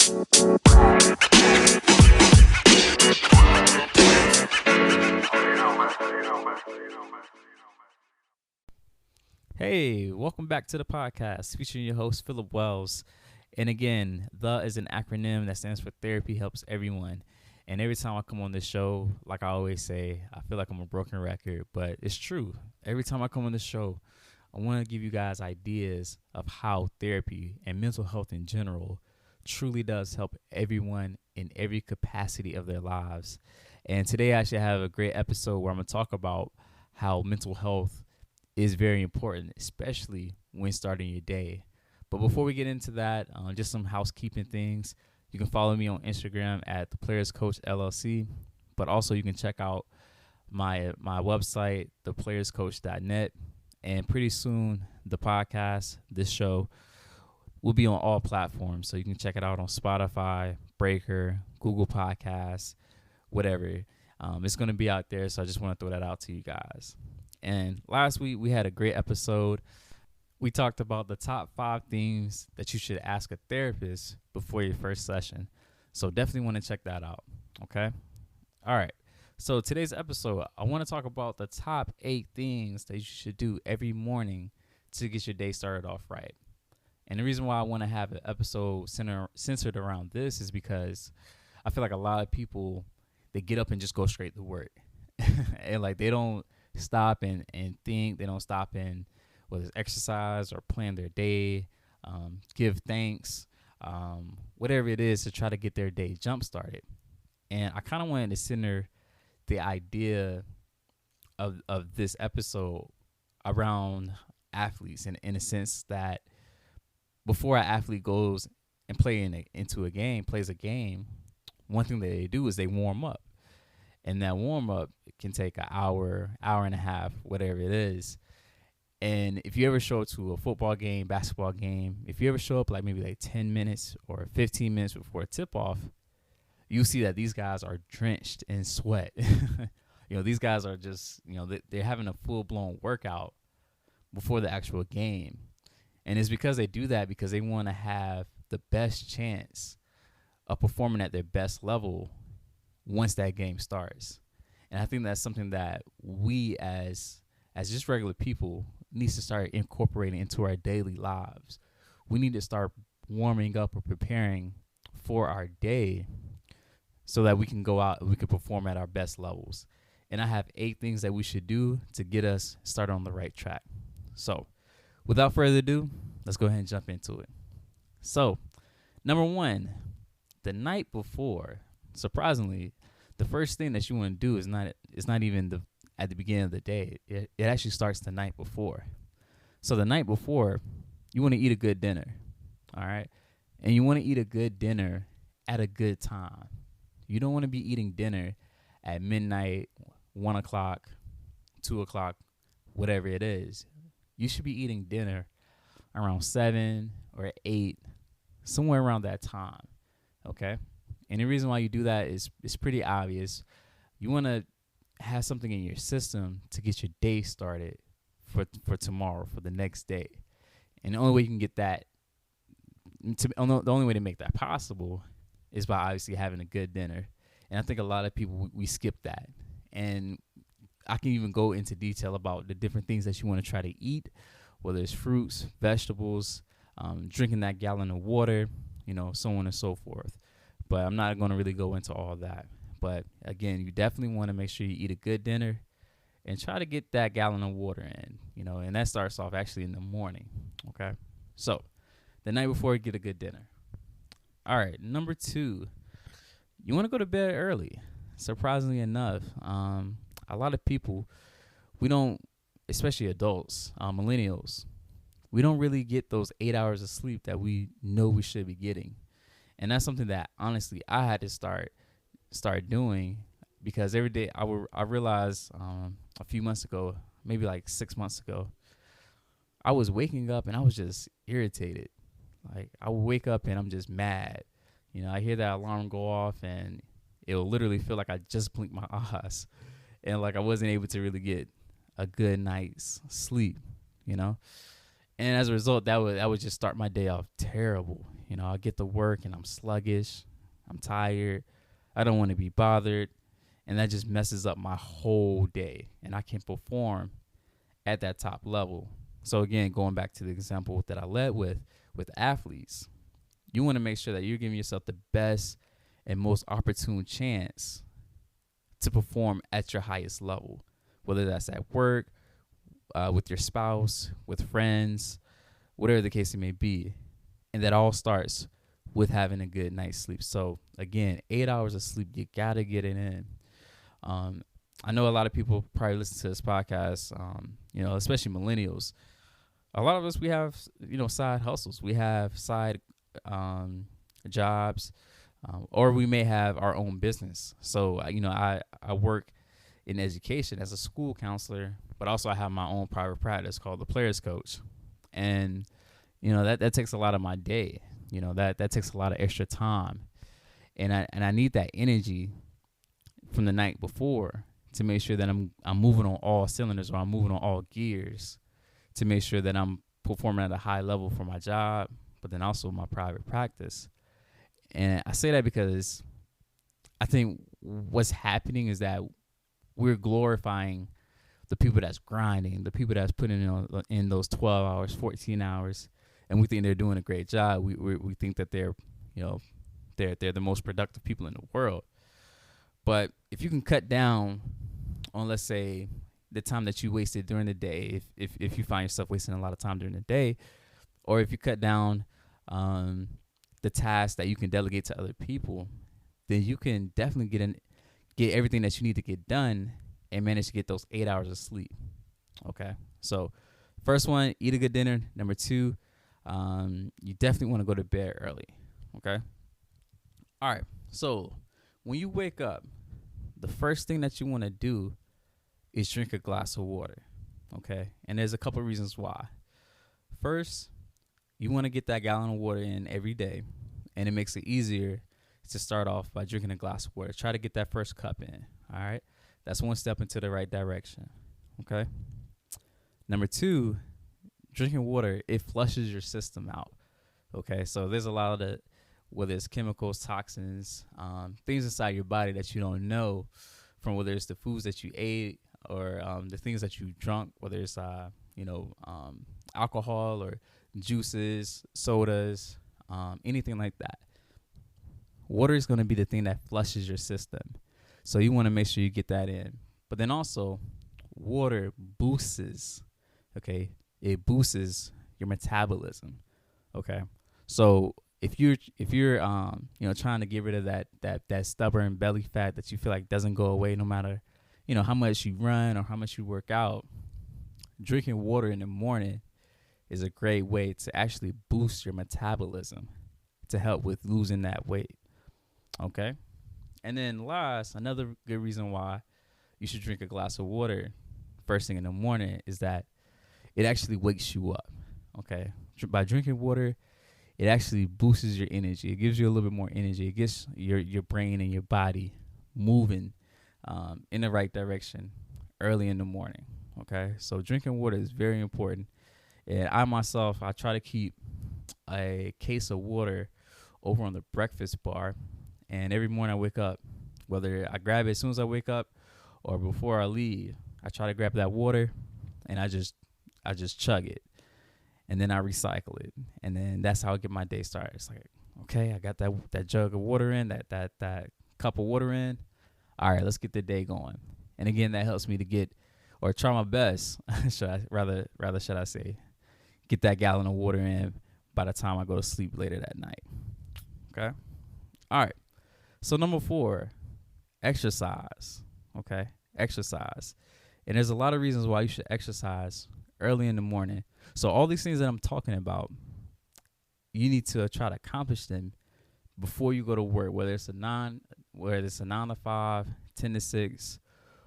Hey, welcome back to the podcast featuring your host, Philip Wells. And again, the is an acronym that stands for Therapy Helps Everyone. And every time I come on this show, like I always say, I feel like I'm a broken record, but it's true. Every time I come on this show, I want to give you guys ideas of how therapy and mental health in general truly does help everyone in every capacity of their lives. And today I actually have a great episode where I'm going to talk about how mental health is very important, especially when starting your day. But before we get into that, just some housekeeping things. You can follow me on Instagram at the Players Coach LLC, but also you can check out my website, theplayerscoach.net, and pretty soon the podcast, this show, will be on all platforms. So you can check it out on Spotify, Breaker, Google Podcasts, whatever. It's going to be out there, so I just want to throw that out to you guys. And last week, we had a great episode. We talked about the top 5 things that you should ask a therapist before your first session. So definitely want to check that out, okay? All right. So today's episode, I want to talk about the top 8 things that you should do every morning to get your day started off right. And the reason why I want to have an episode centered around this is because I feel like a lot of people, they get up and just go straight to work. And like they don't stop and think. They don't stop and whether it's exercise or plan their day, give thanks, whatever it is to try to get their day jump started. And I kind of wanted to center the idea of this episode around athletes, and in a sense that before an athlete goes and plays a game, one thing that they do is they warm up. And that warm up can take an hour and a half, whatever it is. And if you ever show up to a football game, basketball game, if you ever show up maybe 10 minutes or 15 minutes before tip off, you'll see that these guys are drenched in sweat. These guys are just, they're having a full blown workout before the actual game. And it's because they do that because they want to have the best chance of performing at their best level once that game starts. And I think that's something that we as just regular people needs to start incorporating into our daily lives. We need to start warming up or preparing for our day so that we can go out and we can perform at our best levels. And I have 8 things that we should do to get us started on the right track. So without further ado, let's go ahead and jump into it. So number 1, the night before, surprisingly, the first thing that you want to do is not even at the beginning of the day. It actually starts the night before. So the night before, you want to eat a good dinner, all right? And you want to eat a good dinner at a good time. You don't want to be eating dinner at midnight, 1 o'clock, 2 o'clock, whatever it is. You should be eating dinner around 7 or 8, somewhere around that time, okay? And the reason why you do that is pretty obvious. You want to have something in your system to get your day started for tomorrow, for the next day. And the only way you can get that, the only way to make that possible is by obviously having a good dinner. And I think a lot of people, we skip that. And I can even go into detail about the different things that you want to try to eat, whether it's fruits, vegetables, drinking that gallon of water, so on and so forth. But I'm not going to really go into all that. But again, you definitely want to make sure you eat a good dinner and try to get that gallon of water in, and that starts off actually in the morning. Okay. So the night before, you get a good dinner. All right. Number 2, you want to go to bed early. Surprisingly enough, a lot of people, we don't, especially adults, millennials, we don't really get those 8 hours of sleep that we know we should be getting. And that's something that, honestly, I had to start doing because every day I realized a few months ago, maybe like 6 months ago, I was waking up and I was just irritated. Like I would wake up and I'm just mad. I hear that alarm go off and it'll literally feel like I just blinked my eyes and like I wasn't able to really get a good night's sleep, And as a result, that would just start my day off terrible. I get to work and I'm sluggish, I'm tired, I don't want to be bothered, and that just messes up my whole day, and I can't perform at that top level. So again, going back to the example that I led with athletes, you want to make sure that you're giving yourself the best and most opportune chance to perform at your highest level, whether that's at work, with your spouse, with friends, whatever the case it may be. And that all starts with having a good night's sleep. So again, 8 hours of sleep, you gotta get it in. I know a lot of people probably listen to this podcast, especially millennials. A lot of us, we have, side hustles. We have side jobs, or we may have our own business. So, I work in education as a school counselor, but also I have my own private practice called the Players Coach. And, that takes a lot of my day. That takes a lot of extra time. And I need that energy from the night before to make sure that I'm moving on all cylinders, or I'm moving on all gears, to make sure that I'm performing at a high level for my job, but then also my private practice. And I say that because I think what's happening is that we're glorifying the people that's grinding, the people that's putting in those 12 hours, 14 hours, and we think they're doing a great job. We think that they're the most productive people in the world. But if you can cut down on, let's say, the time that you wasted during the day, if you find yourself wasting a lot of time during the day, or if you cut down the tasks that you can delegate to other people, then you can definitely get everything that you need to get done and manage to get those 8 hours of sleep. Okay, so first one, eat a good dinner. Number two, you definitely want to go to bed early. Okay, all right. So when you wake up, the first thing that you want to do is drink a glass of water. Okay, and there's a couple of reasons why. First, you want to get that gallon of water in every day, and it makes it easier to start off by drinking a glass of water. Try to get that first cup in. All right, that's one step into the right direction. Okay. Number two, drinking water, it flushes your system out. Okay, so there's a lot of whether it's chemicals, toxins, things inside your body that you don't know, from whether it's the foods that you ate or the things that you drunk, whether it's alcohol or juices, sodas, anything like that. Water is going to be the thing that flushes your system. So you want to make sure you get that in. But then also, water boosts, okay? It boosts your metabolism, okay? So if you're trying to get rid of that stubborn belly fat that you feel like doesn't go away no matter, how much you run or how much you work out, drinking water in the morning is a great way to actually boost your metabolism to help with losing that weight. Okay. And then last, another good reason why you should drink a glass of water first thing in the morning is that it actually wakes you up. Okay. By drinking water, it actually boosts your energy. It gives you a little bit more energy. It gets your brain and your body moving in the right direction early in the morning. Okay. So drinking water is very important. And I try to keep a case of water over on the breakfast bar. And every morning I wake up, whether I grab it as soon as I wake up or before I leave, I try to grab that water and I just chug it. And then I recycle it. And then that's how I get my day started. It's like, okay, I got that jug of water in, that cup of water in. All right, let's get the day going. And again, that helps me to get, or try my best, should I say, get that gallon of water in by the time I go to sleep later that night. Okay? All right. So number 4, exercise. Okay? Exercise. And there's a lot of reasons why you should exercise early in the morning. So all these things that I'm talking about, you need to try to accomplish them before you go to work, whether it's a 9 to 5, 10 to 6,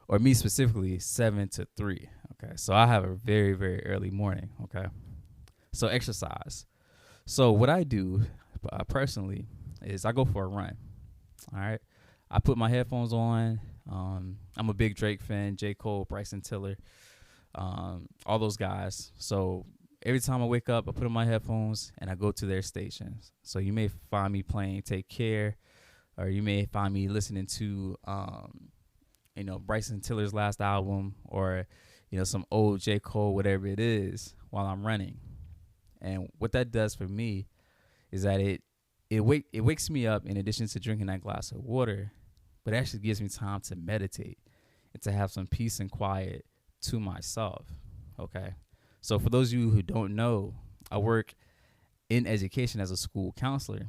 or me specifically, 7 to 3. Okay. So I have a very, very early morning. Okay. So exercise. So what I do personally is I go for a run. All right. I put my headphones on. I'm a big Drake fan, J. Cole, Bryson Tiller, all those guys. So every time I wake up, I put on my headphones and I go to their stations. So you may find me playing Take Care, or you may find me listening to, Bryson Tiller's last album, or, some old J. Cole, whatever it is, while I'm running. And what that does for me is that it wakes me up in addition to drinking that glass of water, but it actually gives me time to meditate and to have some peace and quiet to myself. Okay. So for those of you who don't know, I work in education as a school counselor,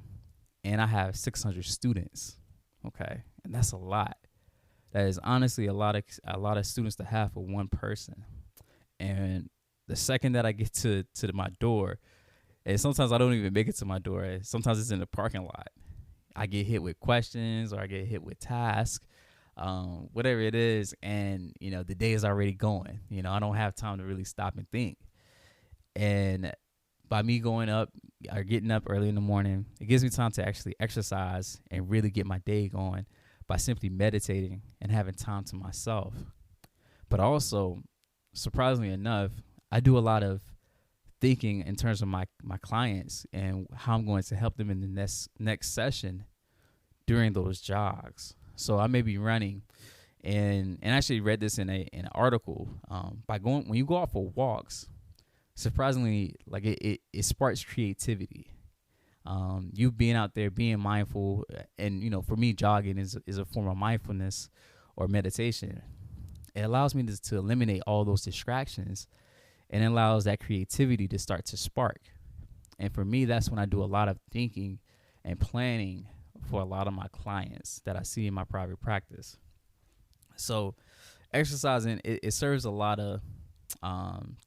and I have 600 students. Okay. And that's a lot. That is honestly a lot of students to have for one person. And the second that I get to my door, and sometimes I don't even make it to my door. Sometimes it's in the parking lot. I get hit with questions, or I get hit with tasks, whatever it is, and the day is already going. I don't have time to really stop and think. And by me going up or getting up early in the morning, it gives me time to actually exercise and really get my day going by simply meditating and having time to myself. But also, surprisingly enough, I do a lot of thinking in terms of my clients and how I'm going to help them in the next session during those jogs. So I may be running, and actually read this in an article. When you go out for walks, surprisingly, like it sparks creativity. You being out there, being mindful, and for me, jogging is a form of mindfulness or meditation. It allows me to eliminate all those distractions, and it allows that creativity to start to spark. And for me, that's when I do a lot of thinking and planning for a lot of my clients that I see in my private practice. So exercising, it serves a lot of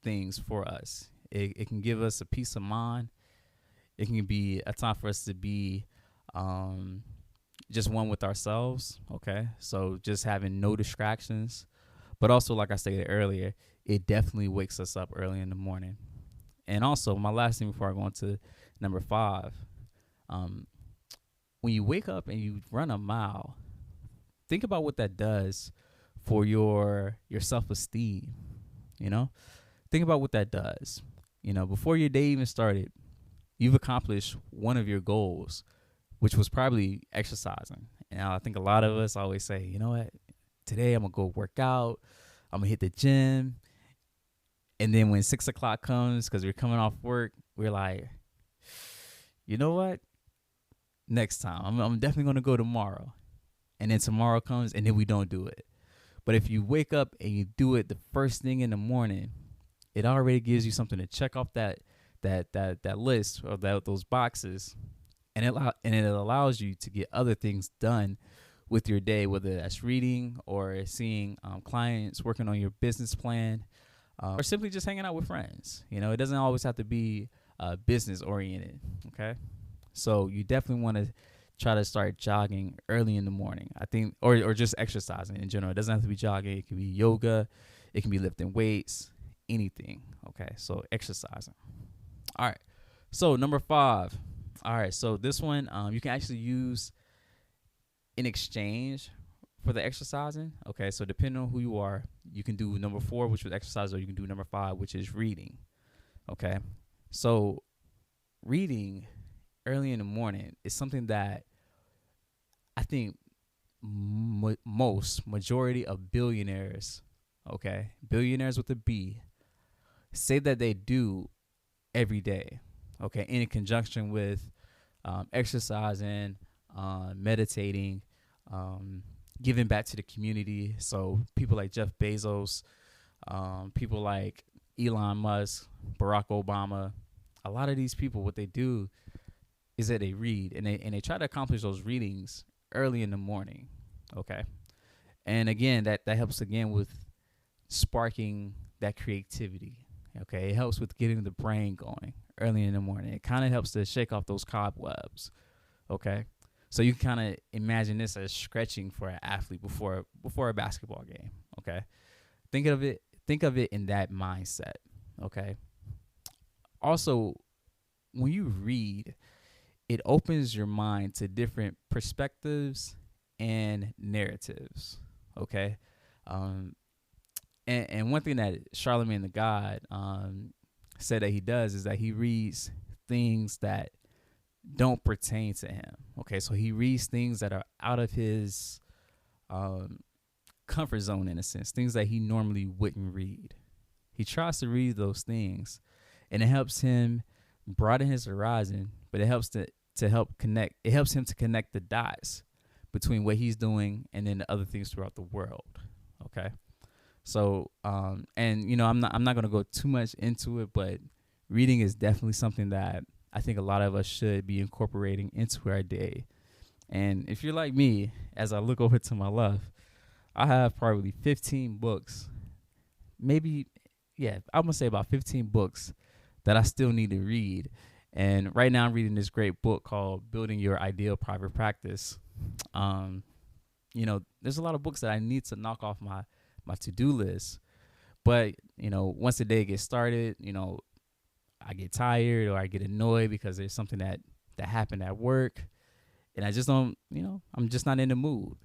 things for us. It can give us a peace of mind. It can be a time for us to be just one with ourselves. Okay. So just having no distractions. But also, like I stated earlier, it definitely wakes us up early in the morning. And also, my last thing before I go on to number 5, when you wake up and you run a mile, think about what that does for your self-esteem. Think about what that does. Before your day even started, you've accomplished one of your goals, which was probably exercising. And I think a lot of us always say, you know what, today I'm going to go work out. I'm going to hit the gym. And then when 6 o'clock comes, because we're coming off work, we're like, you know what? Next time, I'm definitely going to go tomorrow. And then tomorrow comes, and then we don't do it. But if you wake up and you do it the first thing in the morning, it already gives you something to check off that list, or those boxes, and it allows you to get other things done with your day, whether that's reading or seeing clients, working on your business plan, or simply just hanging out with friends. It doesn't always have to be business oriented. Okay, so you definitely want to try to start jogging early in the morning. I think, or just exercising in general. It doesn't have to be jogging. It can be yoga. It can be lifting weights. Anything. Okay, so exercising. All right. So number 5. All right. So this one, you can actually use in exchange for the exercising. Okay. So depending on who you are, you can do number 4, which was exercise, or you can do number 5, which is reading. Okay. So reading early in the morning is something that I think majority of billionaires, okay, billionaires with a B, say that they do every day, okay, in conjunction with exercising, meditating, giving back to the community. So people like Jeff Bezos, people like Elon Musk, Barack Obama, a lot of these people, what they do is that they read, and they try to accomplish those readings early in the morning, okay? And again, that helps again with sparking that creativity, okay? It helps with getting the brain going early in the morning. It kind of helps to shake off those cobwebs, okay? So you can kind of imagine this as stretching for an athlete before a basketball game, okay? Think of it in that mindset, okay? Also, when you read, it opens your mind to different perspectives and narratives, okay? And one thing that Charlemagne the God, said that he does is that he reads things that don't pertain to him. Okay, so he reads things that are out of his um, comfort zone, in a sense, things that he normally wouldn't read. He tries to read those things, and it helps him broaden his horizon, but it helps to help connect. It helps him to connect the dots between what he's doing and then the other things throughout the world. Okay, so and I'm not gonna go too much into it, but reading is definitely something that I think a lot of us should be incorporating into our day. And if you're like me, as I look over to my left, I have probably 15 books, maybe, yeah, I'm gonna say about 15 books that I still need to read. And right now I'm reading this great book called Building Your Ideal Private Practice. Um, there's a lot of books that I need to knock off my to-do list. But, once the day gets started, I get tired or I get annoyed because there's something that happened at work, and I just don't, I'm just not in the mood.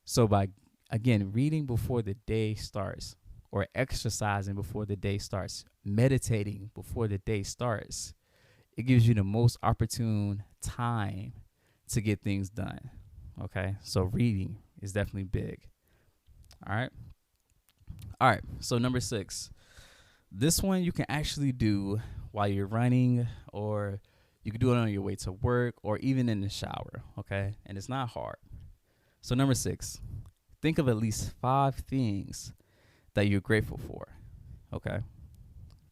So by, again, reading before the day starts, or exercising before the day starts, meditating before the day starts, it gives you the most opportune time to get things done. Okay, so reading is definitely big. All right. All right. So number 6, this one you can actually do while you're running, or you can do it on your way to work, or even in the shower. Okay, and it's not hard. So number 6, think of at least 5 things that you're grateful for. Okay,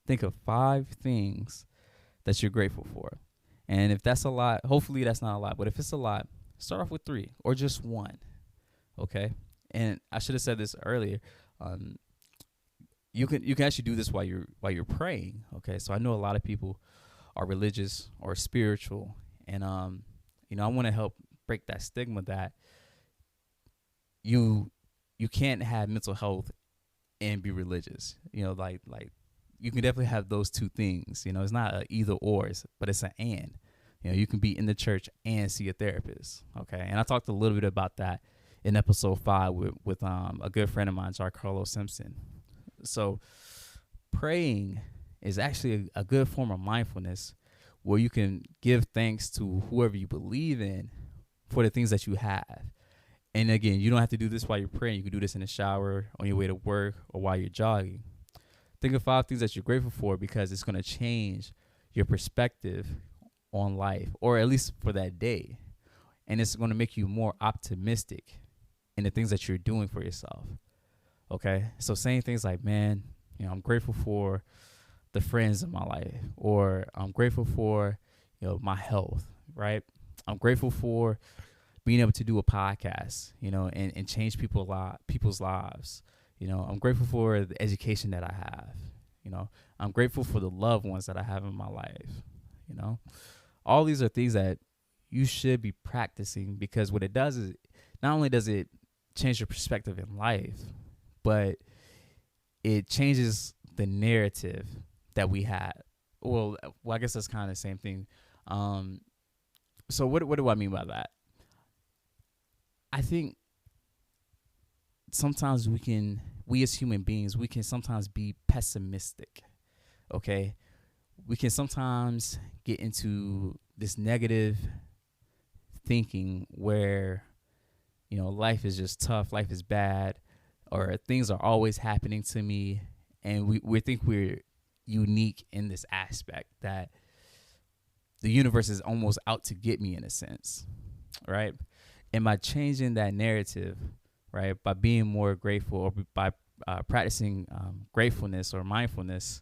think of 5 things that you're grateful for. And if that's a lot, hopefully that's not a lot, but if it's a lot, start off with 3 or just 1. Okay. And I should have said this earlier. You can actually do this while you're praying. Okay. So I know a lot of people are religious or spiritual, and I want to help break that stigma that you can't have mental health and be religious. Like you can definitely have those two things. It's not a either or, but it's an and. You can be in the church and see a therapist. Okay, and I talked a little bit about that in episode 5 with a good friend of mine, Carlos Simpson. So praying is actually a good form of mindfulness, where you can give thanks to whoever you believe in for the things that you have. And again, you don't have to do this while you're praying. You can do this in the shower, on your way to work, or while you're jogging. Think of 5 things that you're grateful for, because it's going to change your perspective on life, or at least for that day. And it's going to make you more optimistic in the things that you're doing for yourself. Okay? So saying things like, man, I'm grateful for the friends in my life, or I'm grateful for, my health, right? I'm grateful for being able to do a podcast, and change people's lives. I'm grateful for the education that I have. I'm grateful for the loved ones that I have in my life. All these are things that you should be practicing, because what it does is, not only does it change your perspective in life, but it changes the narrative that we have. Well, I guess that's kind of the same thing. So what do I mean by that? I think sometimes we as human beings, we can sometimes be pessimistic. Okay, we can sometimes get into this negative thinking where, life is just tough, life is bad, or things are always happening to me. And we think we're unique in this aspect, that the universe is almost out to get me, in a sense, right? And by changing that narrative, right, by being more grateful, or by practicing gratefulness or mindfulness,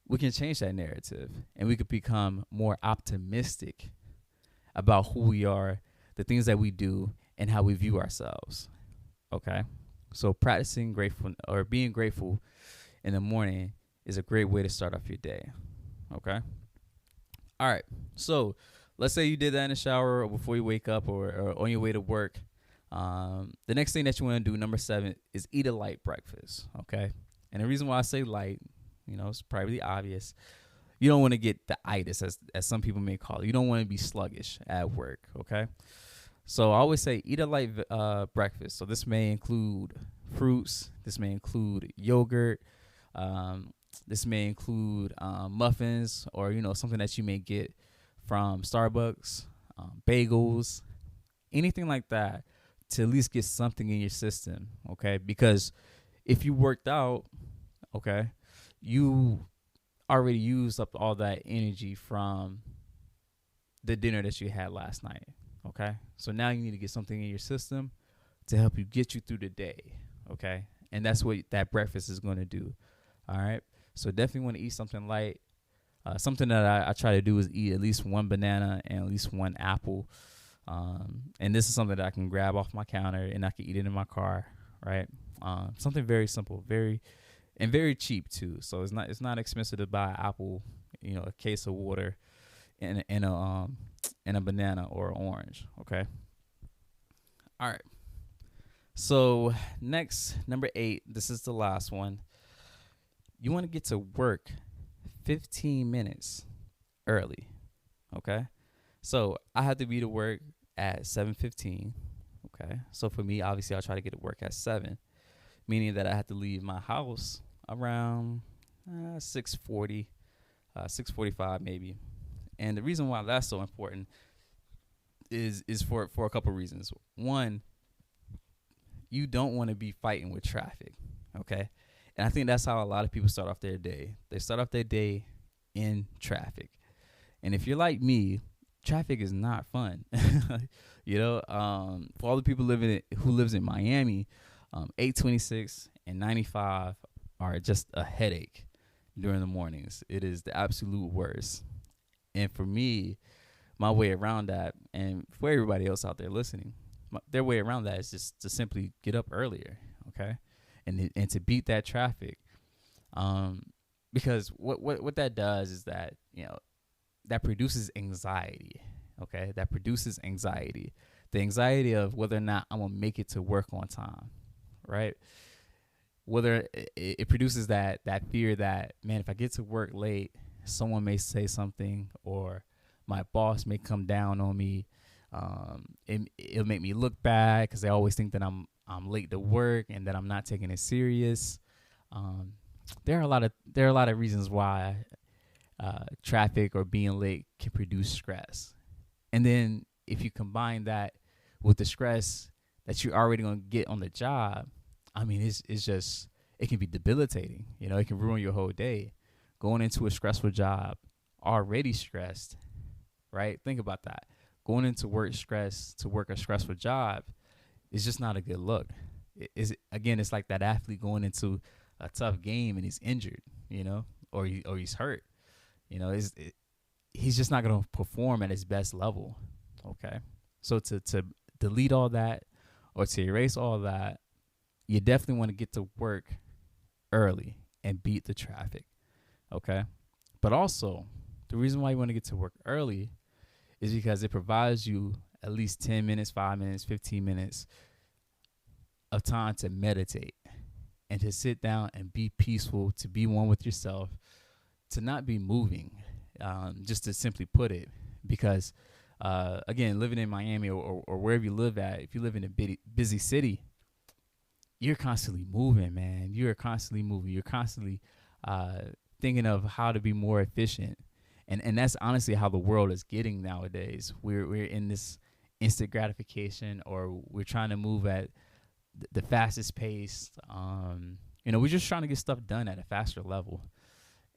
we can change that narrative, and we could become more optimistic about who we are, the things that we do, and how we view ourselves. Okay, so practicing grateful, or being grateful in the morning, is a great way to start off your day. Okay. All right. So let's say you did that in the shower, or before you wake up, or on your way to work. The next thing that you want to do, number 7, is eat a light breakfast. Okay. And the reason why I say light, it's probably obvious. You don't want to get the itis, as some people may call it. You don't want to be sluggish at work. Okay. So I always say eat a light breakfast. So this may include fruits. This may include yogurt. This may include muffins, or something that you may get from Starbucks, bagels, anything like that, to at least get something in your system. Okay, because if you worked out, okay, you already used up all that energy from the dinner that you had last night. Okay, so now you need to get something in your system to help you get you through the day. Okay, and that's what that breakfast is going to do. All right, so definitely want to eat something light. Something that I try to do is eat at least one banana and at least one apple. And this is something that I can grab off my counter and I can eat it in my car. Right, something very simple, very cheap too. So it's not expensive to buy an apple, a case of water, and a banana or an orange. Okay. All right. So next, number 8. This is the last one. You want to get to work 15 minutes early. Okay. So I have to be to work at 7:15. Okay. So for me, obviously, I'll try to get to work at 7, meaning that I have to leave my house around 6:40, 6:45 maybe. And the reason why that's so important is for a couple reasons. One, you don't want to be fighting with traffic, okay? And I think that's how a lot of people start off their day. They start off their day in traffic. And if you're like me, traffic is not fun. For all the people who lives in Miami, 826 and 95 are just a headache during the mornings. It is the absolute worst. And for me, my way around that, and for everybody else out there listening, their way around that is just to simply get up earlier, okay, and to beat that traffic, because what that does is that that produces anxiety, okay, that produces anxiety, the anxiety of whether or not I'm gonna make it to work on time, right? Whether it produces that fear that, man, if I get to work late, someone may say something, or my boss may come down on me. It'll make me look bad because they always think that I'm late to work and that I'm not taking it serious. There are a lot of reasons why traffic or being late can produce stress. And then if you combine that with the stress that you're already gonna get on the job, I mean, it can be debilitating. It can ruin your whole day. Going into a stressful job, already stressed, right? Think about that. Going into work stressed to work a stressful job is just not a good look. It's like that athlete going into a tough game and he's injured, or he's hurt. He's just not going to perform at his best level. Okay, so to delete all that or to erase all that, you definitely want to get to work early and beat the traffic. Okay, but also the reason why you want to get to work early is because it provides you at least 10 minutes, 5 minutes, 15 minutes of time to meditate and to sit down and be peaceful, to be one with yourself, to not be moving, just to simply put it. Because, again, living in Miami or wherever you live at, if you live in a busy city, you're constantly moving, man. You're constantly moving. You're constantly thinking of how to be more efficient. And that's honestly how the world is getting nowadays. We're in this instant gratification, or we're trying to move at the fastest pace. We're just trying to get stuff done at a faster level,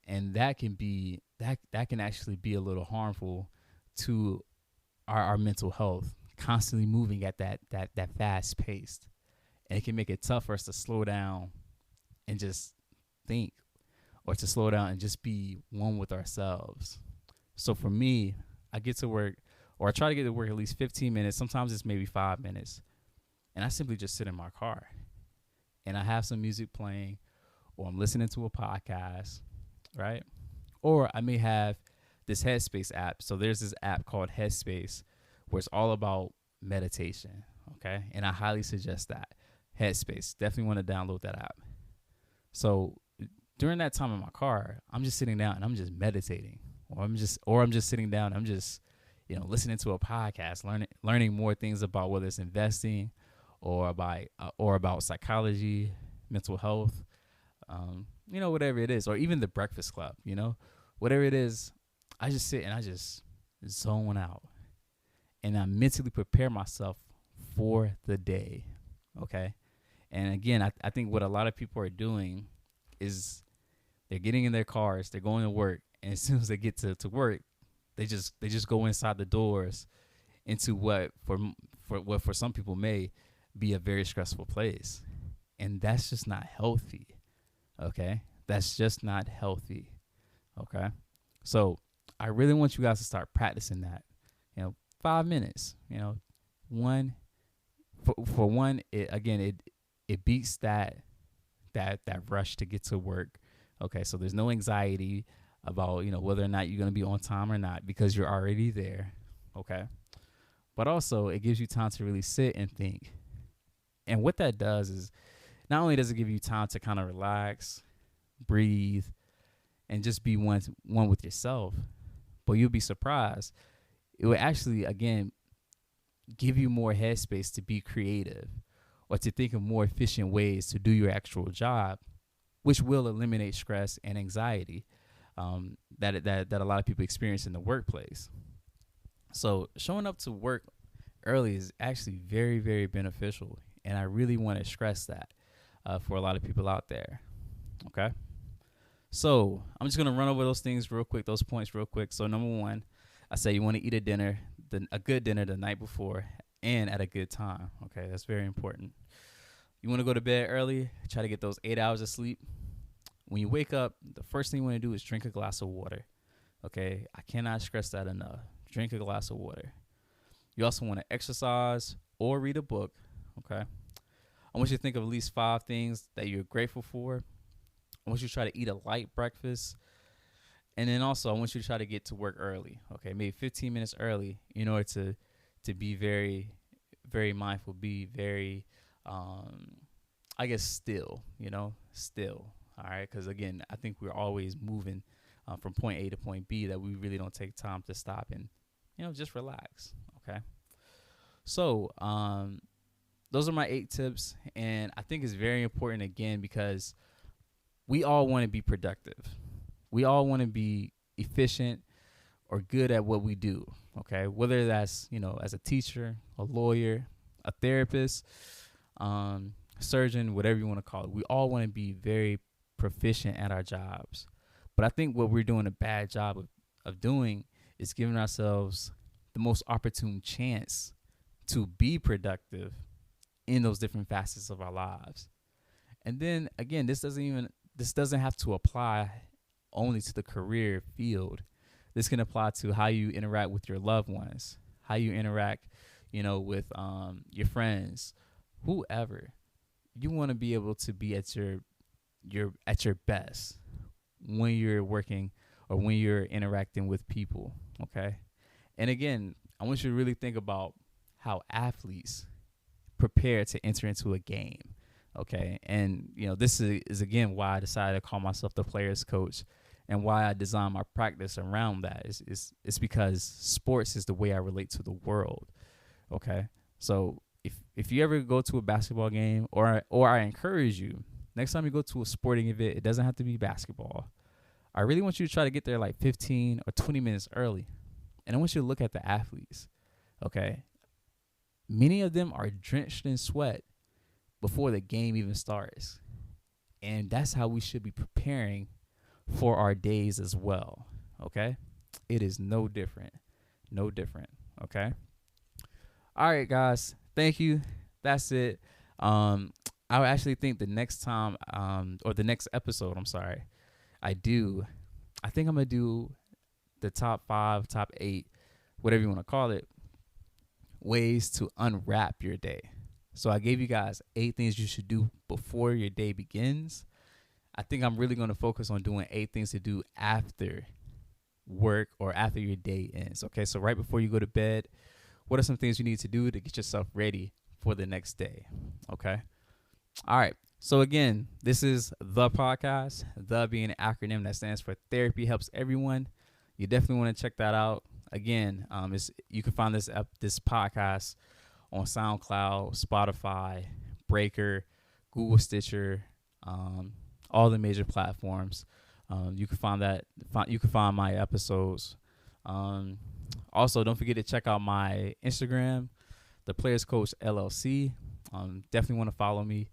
and that can actually be a little harmful to our mental health. Constantly moving at that fast pace, and it can make it tough for us to slow down and just think, or to slow down and just be one with ourselves. So for me, I get to work, or I try to get to work at least 15 minutes. Sometimes it's maybe 5 minutes. And I simply just sit in my car and I have some music playing, or I'm listening to a podcast, right? Or I may have this Headspace app. So there's this app called Headspace where it's all about meditation, okay? And I highly suggest that. Headspace. Definitely want to download that app. So during that time in my car, I'm just sitting down and I'm just meditating, or I'm just sitting down. I'm just, listening to a podcast, learning more things about whether it's investing or about psychology, mental health, whatever it is, or even the Breakfast Club, whatever it is, I just sit and I just zone out, and I mentally prepare myself for the day. Okay. And again, I think what a lot of people are doing is they're getting in their cars, they're going to work, and as soon as they get to work, they just go inside the doors into what for some people may be a very stressful place. And that's just not healthy. Okay? That's just not healthy. Okay? So I really want you guys to start practicing that. 5 minutes. One for one, it beats that rush to get to work. Okay, so there's no anxiety about whether or not you're gonna be on time or not because you're already there. Okay, but also it gives you time to really sit and think. And what that does is not only does it give you time to kind of relax, breathe, and just be one with yourself, but you'll be surprised. It will actually, again, give you more headspace to be creative or to think of more efficient ways to do your actual job, which will eliminate stress and anxiety that a lot of people experience in the workplace. So showing up to work early is actually very, very beneficial. And I really want to stress that for a lot of people out there. Okay. So I'm just going to run over those things real quick, those points real quick. So number one, I say you want to eat a good dinner the night before and at a good time. Okay. That's very important. You want to go to bed early, try to get those 8 hours of sleep. When you wake up, the first thing you want to do is drink a glass of water. Okay. I cannot stress that enough. Drink a glass of water. You also want to exercise or read a book. Okay. I want you to think of at least 5 things that you're grateful for. I want you to try to eat a light breakfast. And then also, I want you to try to get to work early. Okay. Maybe 15 minutes early in order to be very, very mindful, be very, still, still. All right. Because again, I think we're always moving from point A to point B that we really don't take time to stop and, just relax. Okay. So, those are my 8 tips. And I think it's very important again, because we all want to be productive. We all want to be efficient or good at what we do. Okay. Whether that's, as a teacher, a lawyer, a therapist, surgeon, whatever you want to call it. We all want to be very proficient at our jobs. But I think what we're doing a bad job of doing is giving ourselves the most opportune chance to be productive in those different facets of our lives. And then again, this doesn't have to apply only to the career field. This can apply to how you interact with your loved ones, how you interact, with your friends, whoever. You want to be able to be at your best when you're working or when you're interacting with people. Okay. And again, I want you to really think about how athletes prepare to enter into a game. Okay. And, this is again why I decided to call myself the player's coach and why I designed my practice around that. It's because sports is the way I relate to the world. Okay. So if you ever go to a basketball game or I encourage you, next time you go to a sporting event, it doesn't have to be basketball. I really want you to try to get there like 15 or 20 minutes early. And I want you to look at the athletes. Okay. Many of them are drenched in sweat before the game even starts. And that's how we should be preparing for our days as well. Okay. It is no different. No different. Okay. All right, guys. Thank you. That's it. I actually think the next time, or the next episode, I think I'm going to do the top 5, top 8, whatever you want to call it, ways to unwrap your day. So I gave you guys 8 things you should do before your day begins. I think I'm really going to focus on doing 8 things to do after work or after your day ends. Okay, so right before you go to bed, what are some things you need to do to get yourself ready for the next day? Okay. All right. So again, this is the podcast, the being an acronym that stands for Therapy Helps Everyone. You definitely want to check that out. Again, you can find this podcast on SoundCloud, Spotify, Breaker, Google Stitcher, all the major platforms. You can find that. You can find my episodes. Also, don't forget to check out my Instagram, the Players Coach LLC. Definitely want to follow me.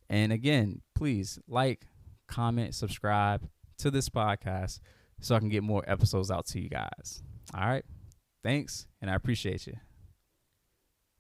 And again, please like, comment, subscribe to this podcast so I can get more episodes out to you guys. All right. Thanks, and I appreciate you.